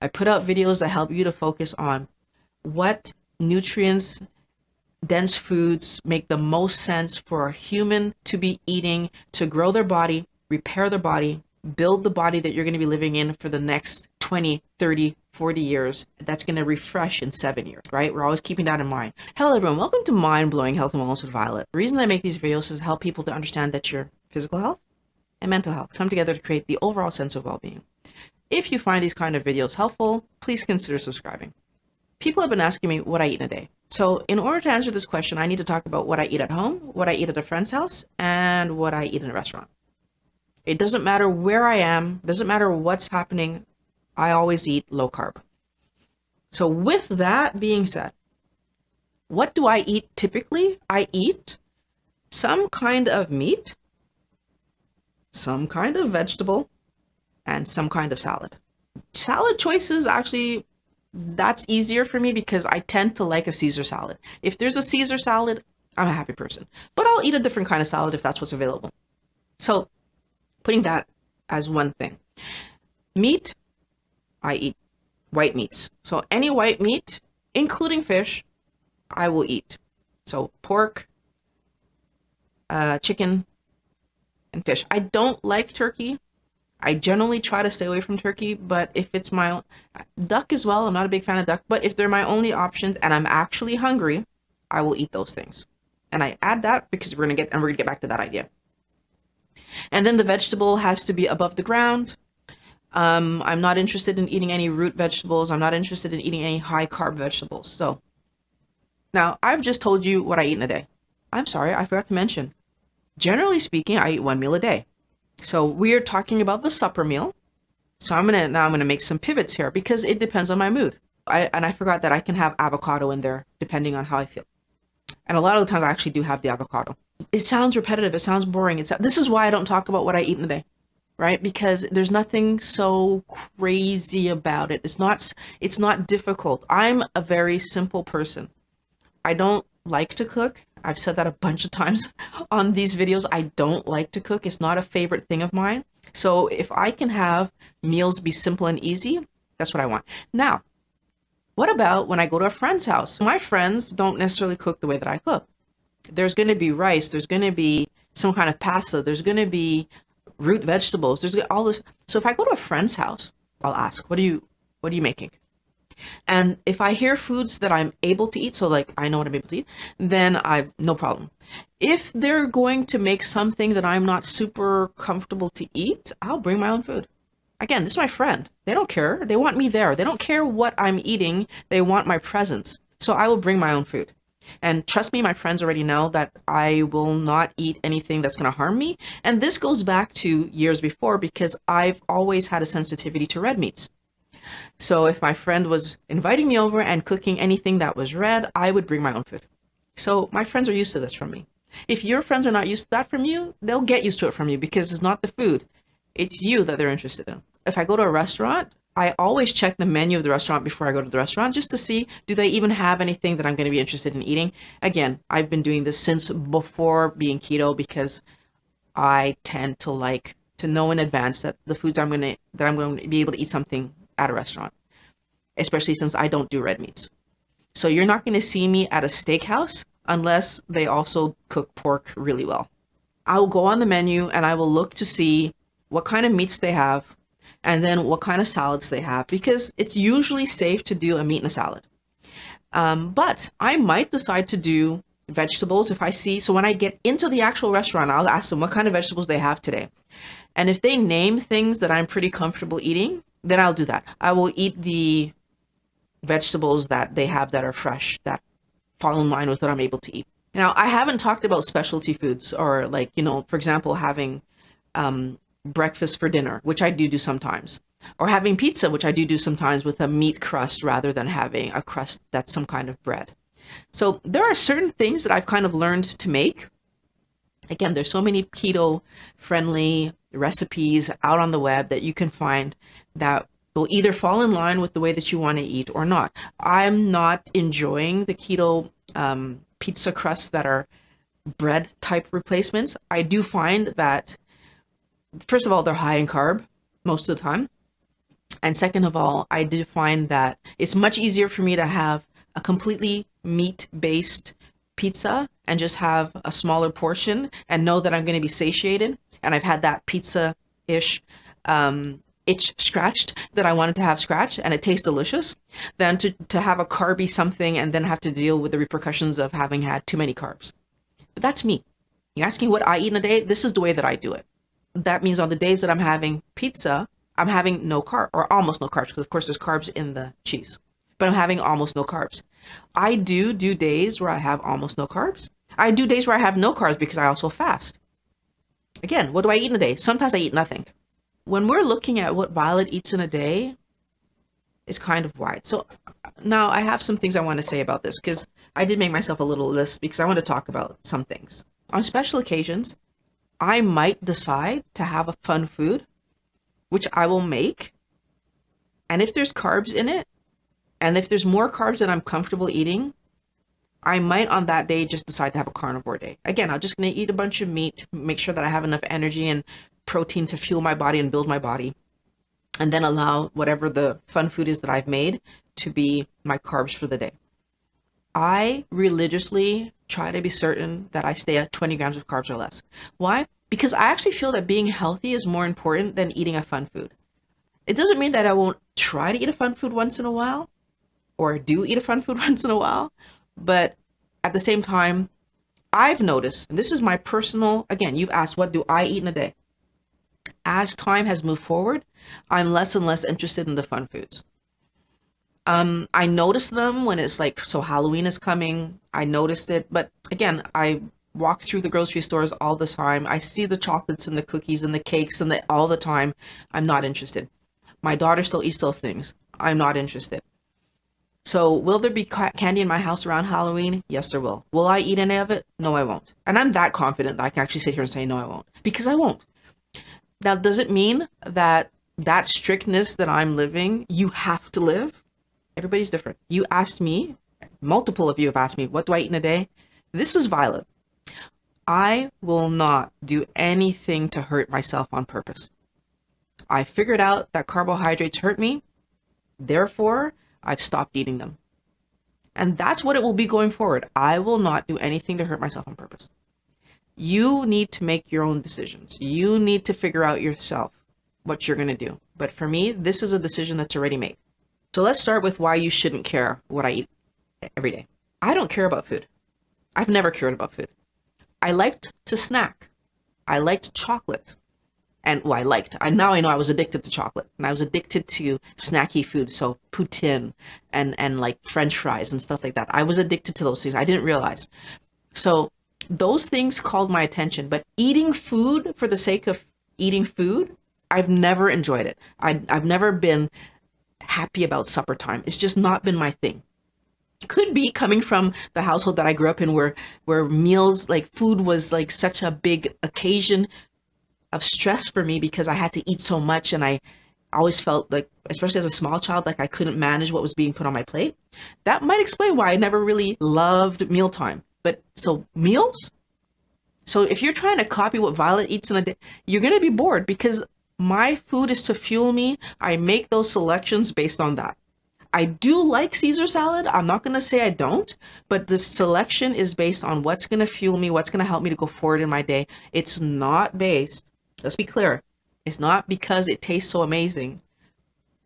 I put out videos that help you to focus on what nutrients, dense foods make the most sense for a human to be eating to grow their body, repair their body, build the body that you're going to be living in for the next 20, 30, 40 years. That's going to refresh in 7 years, right? We're always keeping that in mind. Hello, everyone. Welcome to Mind Blowing Health and Wellness with Violet. The reason I make these videos is to help people to understand that your physical health and mental health come together to create the overall sense of well-being. If you find these kind of videos helpful, please consider subscribing. People have been asking me what I eat in a day. So in order to answer this question, I need to talk about what I eat at home, what I eat at a friend's house, and what I eat in a restaurant. It doesn't matter where I am, doesn't matter what's happening, I always eat low carb. So with that being said, what do I eat typically? I eat some kind of meat, some kind of vegetable, and some kind of salad. Salad choices, actually, that's easier for me because I tend to like a Caesar salad. If there's a Caesar salad, I'm a happy person. But I'll eat a different kind of salad if that's what's available. So putting that as one thing. Meat, I eat white meats. So any white meat, including fish, I will eat. So pork, chicken, and fish. I don't like turkey. I generally try to stay away from turkey, but if it's my own, duck as well, I'm not a big fan of duck, but if they're my only options and I'm actually hungry, I will eat those things. And I add that because we're gonna get back to that idea. And then the vegetable has to be above the ground. I'm not interested in eating any root vegetables. I'm not interested in eating any high carb vegetables. So now I've just told you what I eat in a day. I'm sorry, I forgot to mention. Generally speaking, I eat one meal a day. So we're talking about the supper meal. So I'm gonna make some pivots here because it depends on my mood. I forgot that I can have avocado in there depending on how I feel. And a lot of the times I actually do have the avocado. It sounds repetitive. It sounds boring. This is why I don't talk about what I eat in a day, right? Because there's nothing so crazy about it. It's not difficult. I'm a very simple person. I don't like to cook. I've said that a bunch of times on these videos. I don't like to cook. It's not a favorite thing of mine. So if I can have meals be simple and easy, that's what I want. Now, what about when I go to a friend's house? My friends don't necessarily cook the way that I cook. There's going to be rice. There's going to be some kind of pasta. There's going to be root vegetables. There's all this. So if I go to a friend's house, I'll ask, what are you making? And if I hear foods that I'm able to eat, so like I know what I'm able to eat, then I've no problem. If they're going to make something that I'm not super comfortable to eat, I'll bring my own food. Again, this is my friend. They don't care. They want me there. They don't care what I'm eating. They want my presence. So I will bring my own food. And trust me, my friends already know that I will not eat anything that's going to harm me. And this goes back to years before because I've always had a sensitivity to red meats. So if my friend was inviting me over and cooking anything that was red, I would bring my own food. So my friends are used to this from me. If your friends are not used to that from you, they'll get used to it from you because it's not the food. It's you that they're interested in. If I go to a restaurant, I always check the menu of the restaurant before I go to the restaurant just to see, do they even have anything that I'm going to be interested in eating? Again, I've been doing this since before being keto because I tend to like to know in advance that the foods I'm going to be able to eat something at a restaurant, especially since I don't do red meats. So you're not going to see me at a steakhouse unless they also cook pork really well. I'll go on the menu and I will look to see what kind of meats they have and then what kind of salads they have because it's usually safe to do a meat and a salad. But I might decide to do vegetables if I see. So when I get into the actual restaurant, I'll ask them what kind of vegetables they have today. And if they name things that I'm pretty comfortable eating, then I'll do that. I will eat the vegetables that they have that are fresh, that fall in line with what I'm able to eat. Now, I haven't talked about specialty foods or like, for example, having breakfast for dinner, which I do sometimes, or having pizza, which I do sometimes with a meat crust rather than having a crust that's some kind of bread. So there are certain things that I've kind of learned to make. Again, there's so many keto-friendly recipes out on the web that you can find that will either fall in line with the way that you want to eat or not. I'm not enjoying the keto pizza crusts that are bread type replacements. I do find that, first of all, they're high in carb most of the time. And second of all, I did find that it's much easier for me to have a completely meat-based pizza and just have a smaller portion and know that I'm going to be satiated. And I've had that pizza-ish itch scratched that I wanted to have scratched, and it tastes delicious, than to have a carby something and then have to deal with the repercussions of having had too many carbs. But that's me. You're asking what I eat in a day? This is the way that I do it. That means on the days that I'm having pizza, I'm having no carb or almost no carbs, because of course there's carbs in the cheese, but I'm having almost no carbs. I do days where I have almost no carbs. I do days where I have no carbs because I also fast. Again, what do I eat in a day? Sometimes I eat nothing. When we're looking at what Violet eats in a day, it's kind of wide. So now I have some things I want to say about this, because I did make myself a little list because I want to talk about some things. On special occasions, I might decide to have a fun food, which I will make. And if there's carbs in it, and if there's more carbs than I'm comfortable eating, I might on that day just decide to have a carnivore day. Again, I'm just going to eat a bunch of meat, make sure that I have enough energy and protein to fuel my body and build my body, and then allow whatever the fun food is that I've made to be my carbs for the day. I religiously try to be certain that I stay at 20 grams of carbs or less. Why? Because I actually feel that being healthy is more important than eating a fun food. It doesn't mean that I won't try to eat a fun food once in a while, or do eat a fun food once in a while, but at the same time, I've noticed, and this is my personal, again, you've asked, what do I eat in a day? As time has moved forward, I'm less and less interested in the fun foods. I notice them when it's like, so Halloween is coming, I noticed it, but again, I walk through the grocery stores all the time. I see the chocolates and the cookies and the cakes and all the time. I'm not interested. My daughter still eats those things. I'm not interested. So will there be candy in my house around Halloween? Yes, there will. Will I eat any of it? No, I won't. And I'm that confident that I can actually sit here and say, no, I won't. Because I won't. Now, does it mean that that strictness that I'm living, you have to live? Everybody's different. You asked me, multiple of you have asked me, what do I eat in a day? This is Violet. I will not do anything to hurt myself on purpose. I figured out that carbohydrates hurt me. Therefore, I've stopped eating them. And that's what it will be going forward. I will not do anything to hurt myself on purpose. You need to make your own decisions. You need to figure out yourself what you're going to do. But for me, this is a decision that's already made. So let's start with why you shouldn't care what I eat every day. I don't care about food. I've never cared about food. I liked to snack. I liked chocolate. And now I know I was addicted to chocolate, and I was addicted to snacky foods, so poutine and like French fries and stuff like that. I was addicted to those things. I didn't realize. So those things called my attention, but eating food for the sake of eating food, I've never enjoyed it. I've never been happy about supper time. It's just not been my thing. Could be coming from the household that I grew up in, where meals, like food, was like such a big occasion of stress for me because I had to eat so much, and I always felt like, especially as a small child, like I couldn't manage what was being put on my plate. That might explain why I never really loved mealtime. But so meals? So if you're trying to copy what Violet eats in a day, you're going to be bored, because my food is to fuel me. I make those selections based on that. I do like Caesar salad. I'm not going to say I don't, but the selection is based on what's going to fuel me, what's going to help me to go forward in my day. It's not based, let's be clear, it's not because it tastes so amazing.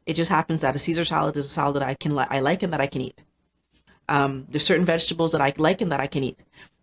It just happens that a Caesar salad is a salad that I like and that I can eat. There's certain vegetables that I like and that I can eat.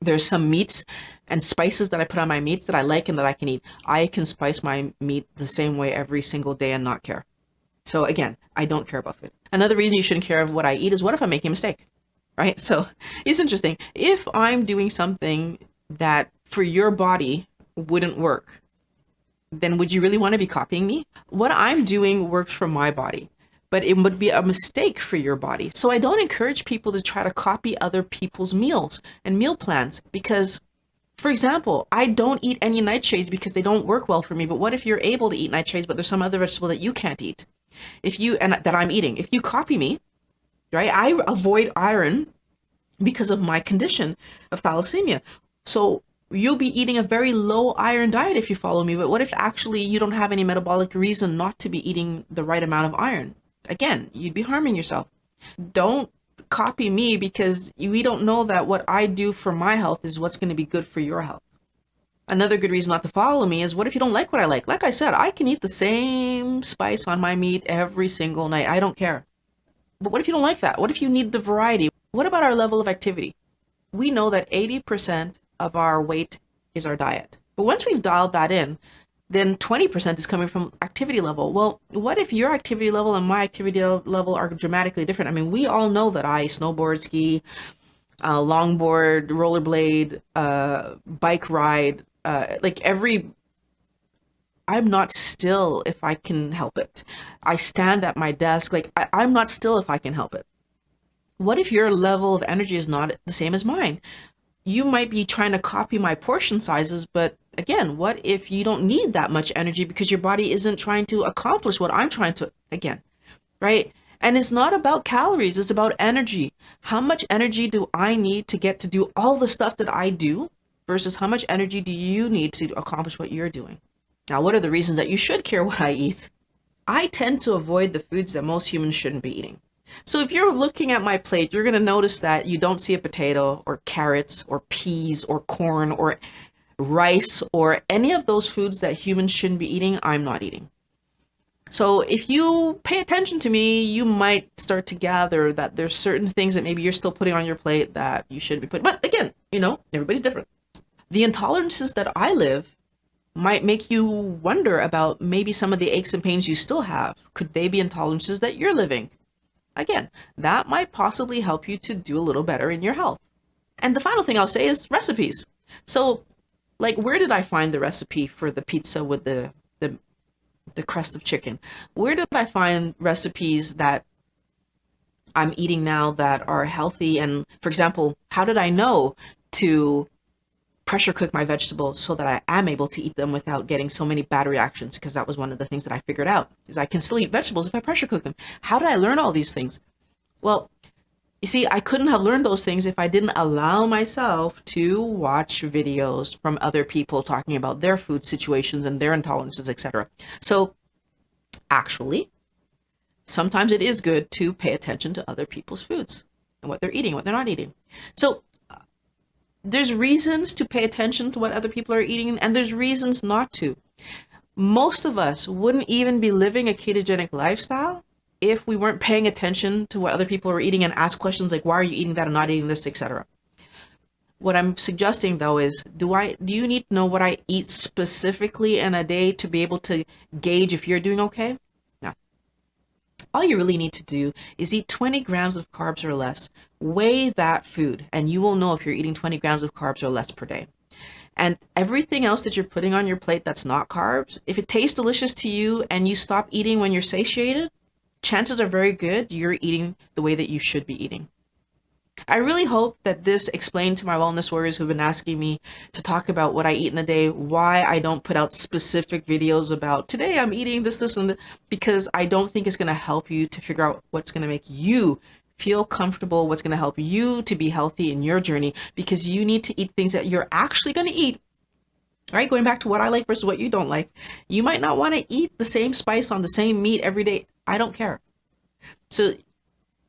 There's some meats and spices that I put on my meats that I like and that I can eat. I can spice my meat the same way every single day and not care. So again, I don't care about food. Another reason you shouldn't care of what I eat is, what if I'm making a mistake, right? So it's interesting. If I'm doing something that for your body wouldn't work, then would you really want to be copying me? What I'm doing works for my body, but it would be a mistake for your body. So I don't encourage people to try to copy other people's meals and meal plans, because, for example, I don't eat any nightshades because they don't work well for me. But what if you're able to eat nightshades, but there's some other vegetable that you can't eat? And that I'm eating. If you copy me, right? I avoid iron because of my condition of thalassemia. So you'll be eating a very low iron diet if you follow me. But what if actually you don't have any metabolic reason not to be eating the right amount of iron? Again, you'd be harming yourself. Don't copy me, because we don't know that what I do for my health is what's going to be good for your health. Another good reason not to follow me is, what if you don't like what I like? Like I said, I can eat the same spice on my meat every single night. I don't care. But what if you don't like that? What if you need the variety? What about our level of activity? We know that 80% of our weight is our diet. But once we've dialed that in, then 20% is coming from activity level. Well, what if your activity level and my activity level are dramatically different? I mean, we all know that I snowboard, ski, longboard, rollerblade, bike ride, I'm not still if I can help it. I stand at my desk, I'm not still if I can help it. What if your level of energy is not the same as mine? You might be trying to copy my portion sizes, but again, what if you don't need that much energy because your body isn't trying to accomplish what I'm trying to, again, right? And it's not about calories, it's about energy. How much energy do I need to get to do all the stuff that I do versus how much energy do you need to accomplish what you're doing? Now, what are the reasons that you should care what I eat? I tend to avoid the foods that most humans shouldn't be eating. So if you're looking at my plate, you're going to notice that you don't see a potato or carrots or peas or corn or rice or any of those foods that humans shouldn't be eating. I'm not eating. So if you pay attention to me, you might start to gather that there's certain things that maybe you're still putting on your plate that you shouldn't be putting. But again, everybody's different. The intolerances that I live might make you wonder about maybe some of the aches and pains you still have. Could they be intolerances that you're living? Again, that might possibly help you to do a little better in your health. And the final thing I'll say is recipes. So, where did I find the recipe for the pizza with the crust of chicken? Where did I find recipes that I'm eating now that are healthy? And for example, how did I know to pressure cook my vegetables so that I am able to eat them without getting so many bad reactions? Because that was one of the things that I figured out, is I can still eat vegetables if I pressure cook them. How did I learn all these things? Well, you see, I couldn't have learned those things if I didn't allow myself to watch videos from other people talking about their food situations and their intolerances, etc. So actually, sometimes it is good to pay attention to other people's foods and what they're eating, what they're not eating. So there's reasons to pay attention to what other people are eating, and there's reasons not to. Most of us wouldn't even be living a ketogenic lifestyle if we weren't paying attention to what other people are eating and ask questions like, why are you eating that and not eating this, etc. What I'm suggesting though is, do you need to know what I eat specifically in a day to be able to gauge if you're doing okay? No. All you really need to do is eat 20 grams of carbs or less. Weigh that food and you will know if you're eating 20 grams of carbs or less per day. And everything else that you're putting on your plate that's not carbs, if it tastes delicious to you and you stop eating when you're satiated, chances are very good you're eating the way that you should be eating. I really hope that this explained to my wellness warriors who've been asking me to talk about what I eat in a day, why I don't put out specific videos about today I'm eating this, and that, because I don't think it's going to help you to figure out what's going to make you feel comfortable, what's going to help you to be healthy in your journey, because you need to eat things that you're actually going to eat. Right? Going back to what I like versus what you don't like. You might not want to eat the same spice on the same meat every day. I don't care. So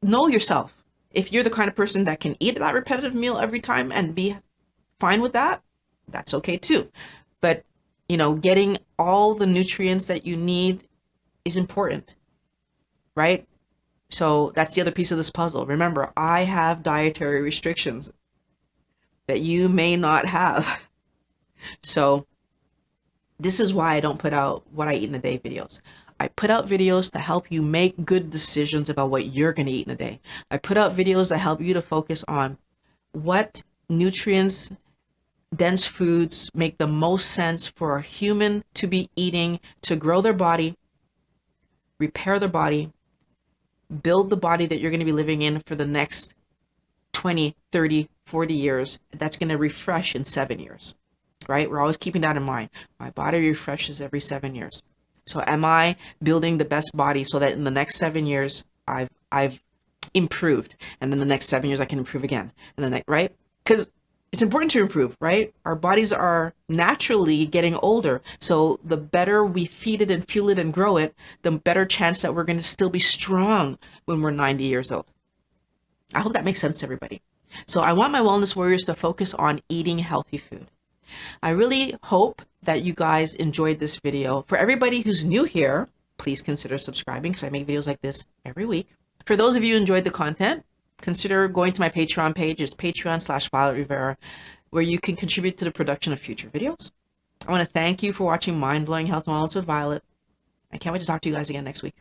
know yourself. If you're the kind of person that can eat that repetitive meal every time and be fine with that, that's okay too. But, getting all the nutrients that you need is important, right? So that's the other piece of this puzzle. Remember, I have dietary restrictions that you may not have. So this is why I don't put out what I eat in a day videos. I put out videos to help you make good decisions about what you're going to eat in a day. I put out videos that help you to focus on what nutrients, dense foods make the most sense for a human to be eating to grow their body, repair their body, build the body that you're going to be living in for the next 20, 30, 40 years. That's going to refresh in 7 years, right? We're always keeping that in mind. My body refreshes every 7 years. So am I building the best body so that in the next 7 years I've improved, and then the next 7 years I can improve again, and then right? Because it's important to improve, right? Our bodies are naturally getting older. So the better we feed it and fuel it and grow it, the better chance that we're going to still be strong when we're 90 years old. I hope that makes sense to everybody. So I want my wellness warriors to focus on eating healthy food. I really hope that you guys enjoyed this video. For everybody who's new here, please consider subscribing because I make videos like this every week. For those of you who enjoyed the content, consider going to my Patreon page. It's patreon.com/Violet Rivera, where you can contribute to the production of future videos. I want to thank you for watching Mind Blowing Health and Wellness with Violet. I can't wait to talk to you guys again next week.